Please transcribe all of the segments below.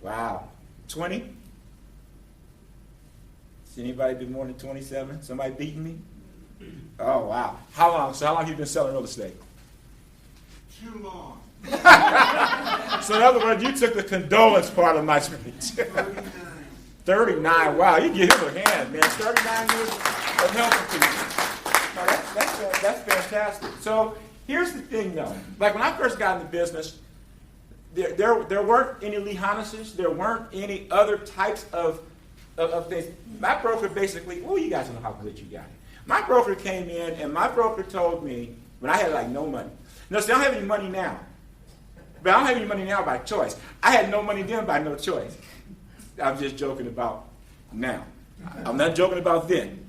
Wow. 20? Does anybody do more than 27? Somebody beating me? Oh, wow. How long? So how long have you been selling real estate? Too long. So in other words, you took the condolence part of my speech. 39. 39. Wow, you give him a hand, man. 39 years of helping people. No, that's fantastic. So here's the thing, though. Like when I first got into business, there weren't any Lee Hannes's. There weren't any other types of things. My broker basically, you guys know how good you got it. My broker came in, and my broker told me, when I had like no money. No, see, I don't have any money now. But I don't have any money now by choice. I had no money then by no choice. I'm just joking about now. I'm not joking about then.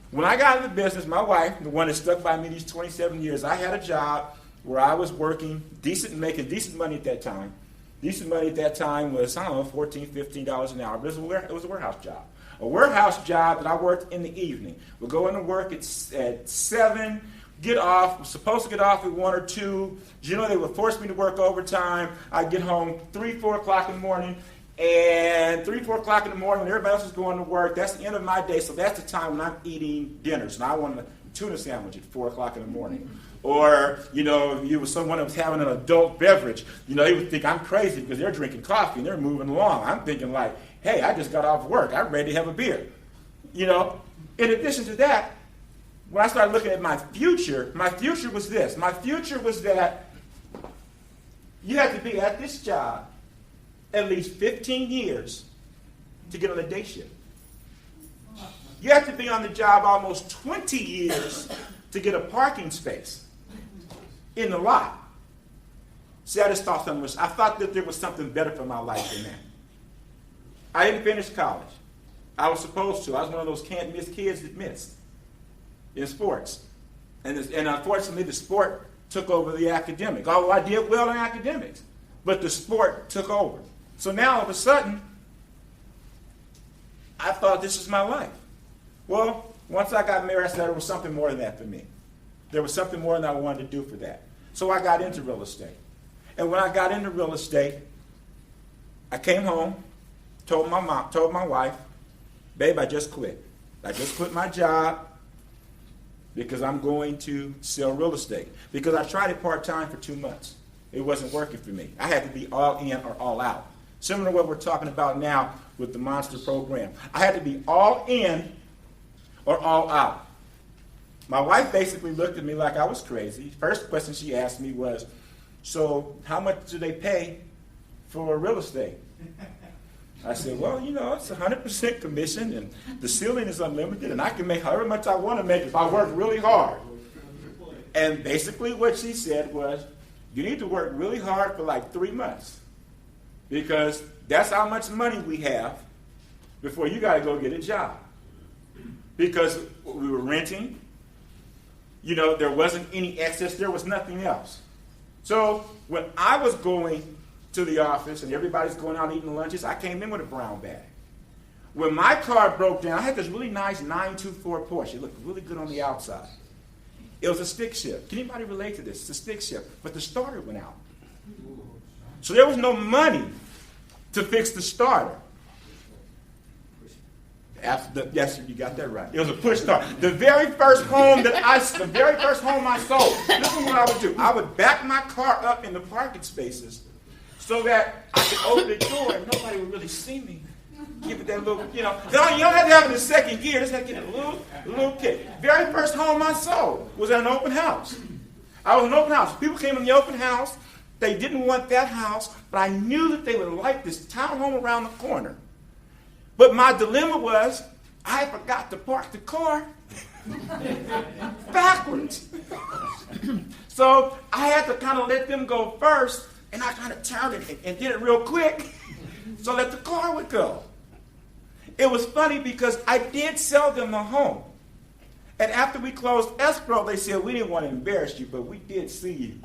When I got into business, my wife, the one that stuck by me these 27 years, I had a job where I was working making decent money at that time. Decent money at that time was, I don't know, $14, $15 an hour. But it was a warehouse job. A warehouse job that I worked in the evening. We'd go into work at 7, get off. Was supposed to get off at 1 or 2. Generally, they would force me to work overtime. I'd get home 3, 4 o'clock in the morning. And 3, 4 o'clock in the morning when everybody else is going to work, that's the end of my day. So that's the time when I'm eating dinners. And I want a tuna sandwich at 4 o'clock in the morning. Or, if you was someone that was having an adult beverage, they would think I'm crazy because they're drinking coffee and they're moving along. I'm thinking like, hey, I just got off work. I'm ready to have a beer. In addition to that, when I started looking at my future was this. My future was that you had to be at this job at least 15 years to get on a day shift. You have to be on the job almost 20 years to get a parking space in the lot. See, I thought that there was something better for my life than that. I didn't finish college. I was supposed to. I was one of those can't miss kids that missed in sports. And unfortunately, the sport took over the academic. Although I did well in academics, but the sport took over. So now, all of a sudden, I thought this is my life. Well, once I got married, I said there was something more than that for me. There was something more than I wanted to do for that. So I got into real estate. And when I got into real estate, I came home, told my wife, babe, I just quit. I just quit my job because I'm going to sell real estate. Because I tried it part-time for 2 months. It wasn't working for me. I had to be all in or all out. Similar to what we're talking about now with the Monster program. I had to be all in or all out. My wife basically looked at me like I was crazy. First question she asked me was, so how much do they pay for real estate? I said, well, it's 100% commission, and the ceiling is unlimited, and I can make however much I want to make if I work really hard. And basically what she said was, you need to work really hard for like 3 months, because that's how much money we have before you got to go get a job. Because we were renting, there wasn't any excess, there was nothing else. So when I was going to the office and everybody's going out eating lunches, I came in with a brown bag. When my car broke down, I had this really nice 924 Porsche. It looked really good on the outside. It was a stick shift. Can anybody relate to this? It's a stick shift. But the starter went out. So there was no money to fix the starter. Yes, you got that right. It was a push start. The very first home I sold, this is what I would do. I would back my car up in the parking spaces so that I could open the door and nobody would really see me. Give it that little, you don't have to have it in second gear. Just have to get a little kick. Very first home I sold was at an open house. I was in an open house. People came in the open house. They didn't want that house, but I knew that they would like this townhome around the corner. But my dilemma was, I forgot to park the car backwards. So I had to kind of let them go first, and I kind of turned it and did it real quick so that the car would go. It was funny because I did sell them a home. And after we closed escrow, they said, we didn't want to embarrass you, but we did see you.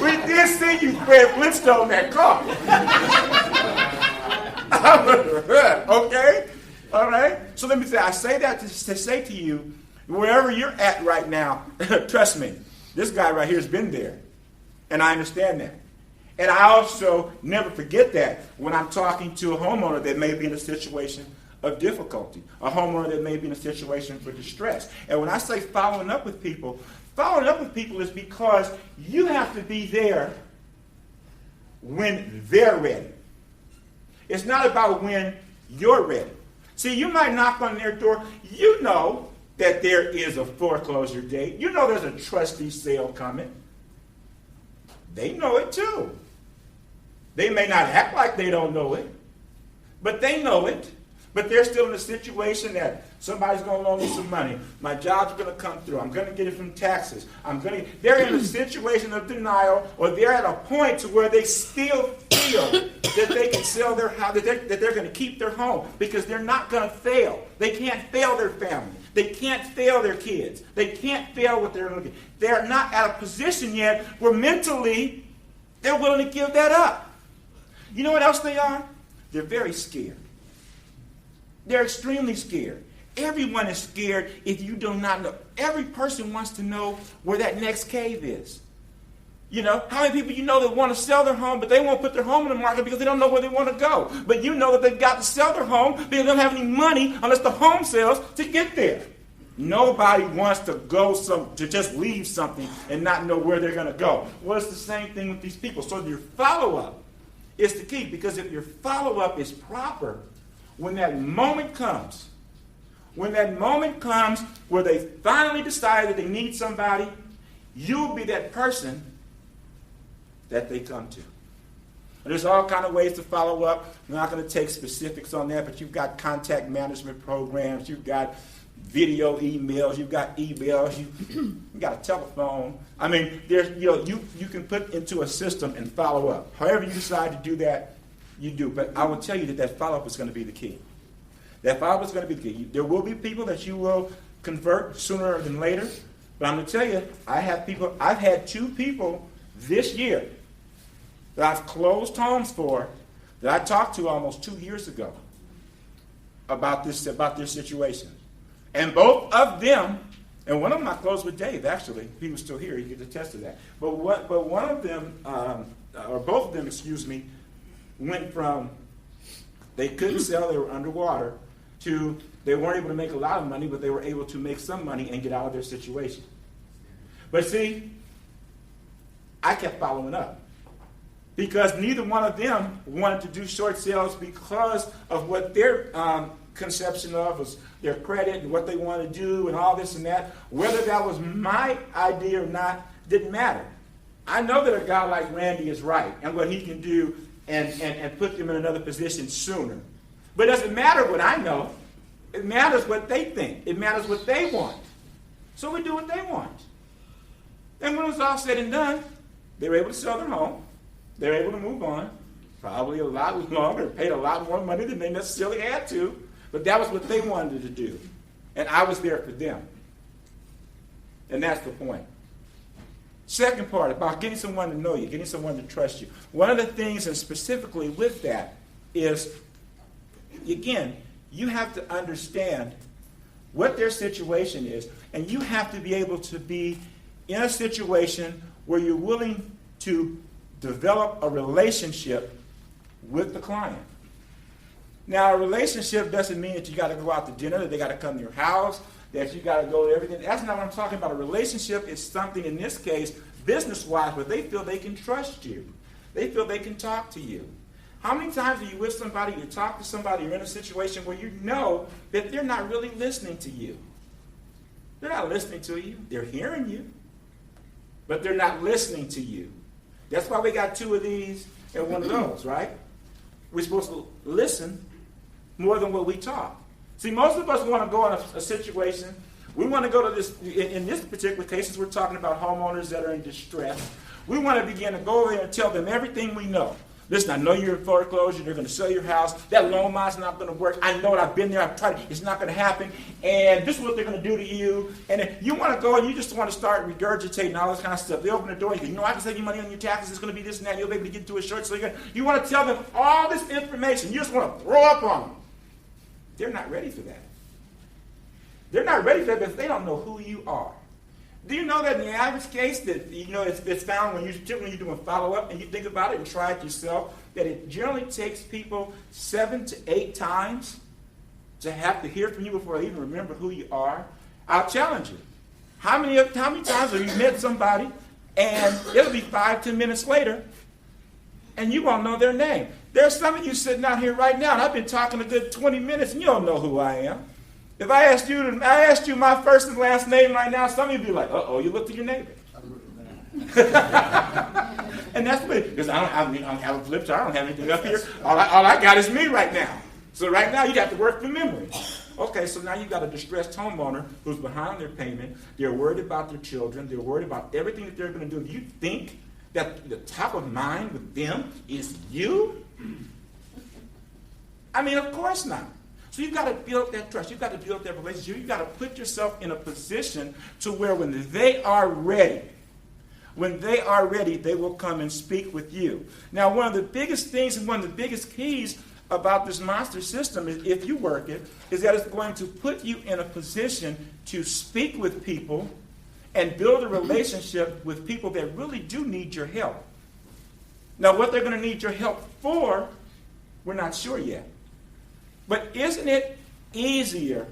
We did see you, Fred Flintstone, that car. Okay? All right? So let me say, I say that to say to you, wherever you're at right now, trust me, this guy right here has been there. And I understand that. And I also never forget that when I'm talking to a homeowner that may be in a situation of difficulty, a homeowner that may be in a situation for distress. And when I say following up with people is because you have to be there when they're ready. It's not about when you're ready. See, you might knock on their door. You know that there is a foreclosure date. You know there's a trustee sale coming. They know it too. They may not act like they don't know it, but they know it. But they're still in a situation that somebody's going to loan me some money. My job's going to come through. I'm going to get it from taxes. They're in a situation of denial, or they're at a point to where they still feel that they can sell their house, that they're going to keep their home because they're not going to fail. They can't fail their family. They can't fail their kids. They can't fail what they're looking. They're not at a position yet where mentally they're willing to give that up. You know what else they are? They're very scared. They're extremely scared. Everyone is scared if you do not know. Every person wants to know where that next cave is. You know, how many people you know that want to sell their home, but they won't put their home in the market because they don't know where they want to go. But you know that they've got to sell their home because they don't have any money unless the home sells to get there. Nobody wants to to just leave something and not know where they're going to go. Well, it's the same thing with these people. So your follow-up is the key, because if your follow-up is proper, when that moment comes where they finally decide that they need somebody, you'll be that person that they come to. And there's all kind of ways to follow up. I'm not going to take specifics on that, but you've got contact management programs, you've got video emails, you've got emails, you've got a telephone. I mean, you can put into a system and follow up. However you decide to do that, you do. But I will tell you that follow-up is going to be the key. That follow-up is going to be the key. There will be people that you will convert sooner than later. But I'm going to tell you, I've had 2 people this year that I've closed homes for that I talked to almost 2 years ago about their situation. And both of them, and one of them I closed with Dave, actually. He was still here. He could attest to that. But one of them, or both of them, excuse me, went from they couldn't sell, they were underwater, to they weren't able to make a lot of money, but they were able to make some money and get out of their situation. But see, I kept following up because neither one of them wanted to do short sales because of what their conception of was their credit and what they want to do and all this and that. Whether that was my idea or not didn't matter. I know that a guy like Randy is right and what he can do and put them in another position sooner. But it doesn't matter what I know. It matters what they think. It matters what they want. So we do what they want. And when it was all said and done, they were able to sell their home. They were able to move on. Probably a lot longer, paid a lot more money than they necessarily had to. But that was what they wanted to do. And I was there for them. And that's the point. Second part, about getting someone to know you, getting someone to trust you. One of the things, and specifically with that, is, again, you have to understand what their situation is, and you have to be able to be in a situation where you're willing to develop a relationship with the client. Now, a relationship doesn't mean that you got to go out to dinner, that they got to come to your house, that you got to go to everything. That's not what I'm talking about. A relationship is something, in this case, business-wise, where they feel they can trust you. They feel they can talk to you. How many times are you with somebody, you talk to somebody, you're in a situation where you know that they're not really listening to you? They're not listening to you. They're hearing you, but they're not listening to you. That's why we got 2 of these and 1 of those, right? We're supposed to listen more than what we talk. See, most of us want to go in a situation. We want to go to this, in this particular case, we're talking about homeowners that are in distress. We want to begin to go over there and tell them everything we know. Listen, I know you're in foreclosure. They're going to sell your house. That loan mine's not going to work. I know it. I've been there. I've tried it. It's not going to happen. And this is what they're going to do to you. And if you want to go and you just want to start regurgitating all this kind of stuff. They open the door. You know, I can save you money on your taxes. It's going to be this and that. You'll be able to get to it short. So you want to tell them all this information. You just want to throw up on them. They're not ready for that. They're not ready for that because they don't know who you are. Do you know that in the average case that it's found when you're doing follow-up and you think about it and try it yourself, that it generally takes people 7 to 8 times to have to hear from you before they even remember who you are? I'll challenge you. How many times have you met somebody and it'll be 5-10 minutes later and you won't know their name? There's some of you sitting out here right now and I've been talking a good 20 minutes and you don't know who I am. If I asked you my first and last name right now, some of you would be like, uh-oh, you look to your neighbor. And that's what it is. Because I don't have a flip chart. I don't have anything up here. All I got is me right now. So right now you got to work from memory. Okay, so now you got a distressed homeowner who's behind their payment. They're worried about their children. They're worried about everything that they're going to do. Do you think that the top of mind with them is you? I mean, of course not. So you've got to build that trust. You've got to build that relationship. You've got to put yourself in a position to where when they are ready, they will come and speak with you. Now, one of the biggest things and one of the biggest keys about this monster system, is, if you work it, is that it's going to put you in a position to speak with people and build a relationship with people that really do need your help. Now, what they're going to need your help for, we're not sure yet. But isn't it easier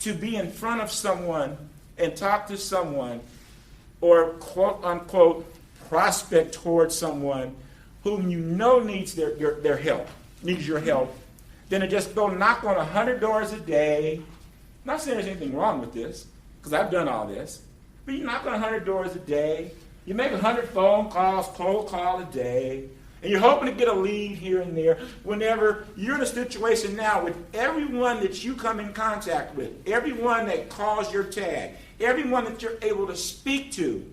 to be in front of someone and talk to someone or quote unquote prospect towards someone whom you know needs their help, needs your help, than to just go knock on 100 doors a day? I'm not saying there's anything wrong with this, because I've done all this. But you knock on 100 doors a day, you make 100 phone calls, cold call a day, and you're hoping to get a lead here and there. Whenever you're in a situation now with everyone that you come in contact with, everyone that calls your tag, everyone that you're able to speak to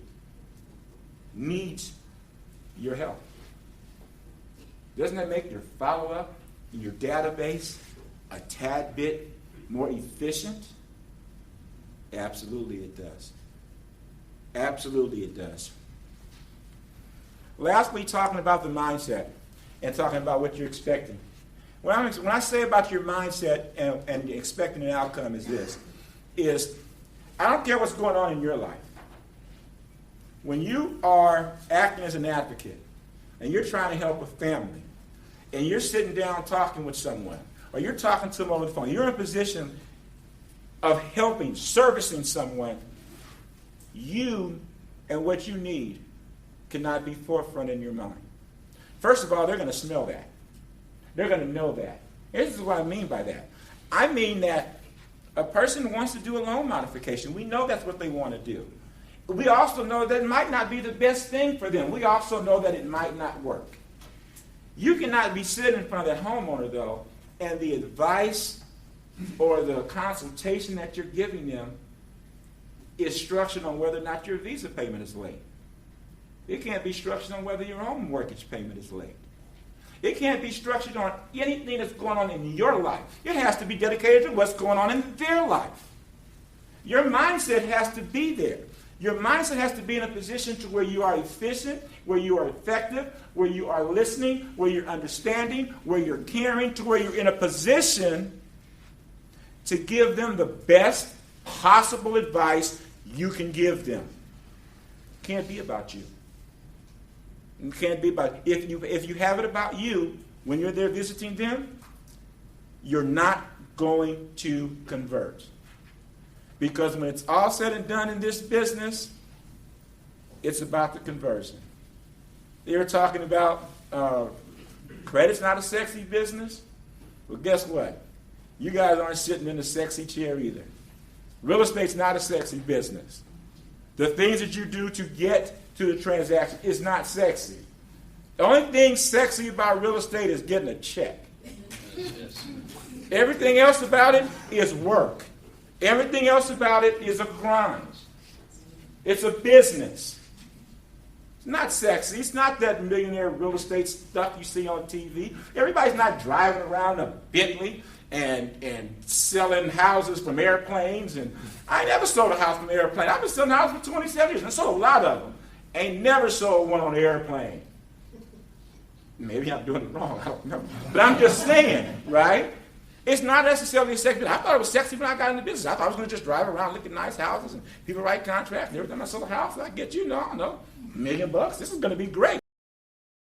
needs your help. Doesn't that make your follow-up in your database a tad bit more efficient? Absolutely it does. Absolutely it does. Lastly, talking about the mindset and talking about what you're expecting. When I say about your mindset and expecting an outcome is this, is I don't care what's going on in your life. When you are acting as an advocate and you're trying to help a family and you're sitting down talking with someone or you're talking to them over the phone, you're in a position of helping, servicing someone, you and what you need cannot be forefront in your mind. First of all, they're going to smell that. They're going to know that. This is what I mean by that. I mean that a person wants to do a loan modification. We know that's what they want to do. We also know that it might not be the best thing for them. We also know that it might not work. You cannot be sitting in front of that homeowner, though, and the advice or the consultation that you're giving them is structured on whether or not your visa payment is late. It can't be structured on whether your own mortgage payment is late. It can't be structured on anything that's going on in your life. It has to be dedicated to what's going on in their life. Your mindset has to be there. Your mindset has to be in a position to where you are efficient, where you are effective, where you are listening, where you're understanding, where you're caring, to where you're in a position to give them the best possible advice you can give them. It can't be about you. It can't be about if you have it about you when you're there visiting them, you're not going to convert. Because when it's all said and done in this business, it's about the conversion. They were talking about credit's not a sexy business. Well, guess what? You guys aren't sitting in a sexy chair either. Real estate's not a sexy business. The things that you do to get to the transaction is not sexy. The only thing sexy about real estate is getting a check. Everything else about it is work. Everything else about it is a grind. It's a business. It's not sexy. It's not that millionaire real estate stuff you see on TV. Everybody's not driving around a Bentley and selling houses from airplanes. And I never sold a house from an airplane. I've been selling houses for 27 years. I sold a lot of them. Ain't never sold one on an airplane. Maybe I'm doing it wrong. I don't know. But I'm just saying, right? It's not necessarily sexy. I thought it was sexy when I got into business. I thought I was going to just drive around looking at nice houses and people write contracts. And every time I sell a house, I get $1 million. This is going to be great.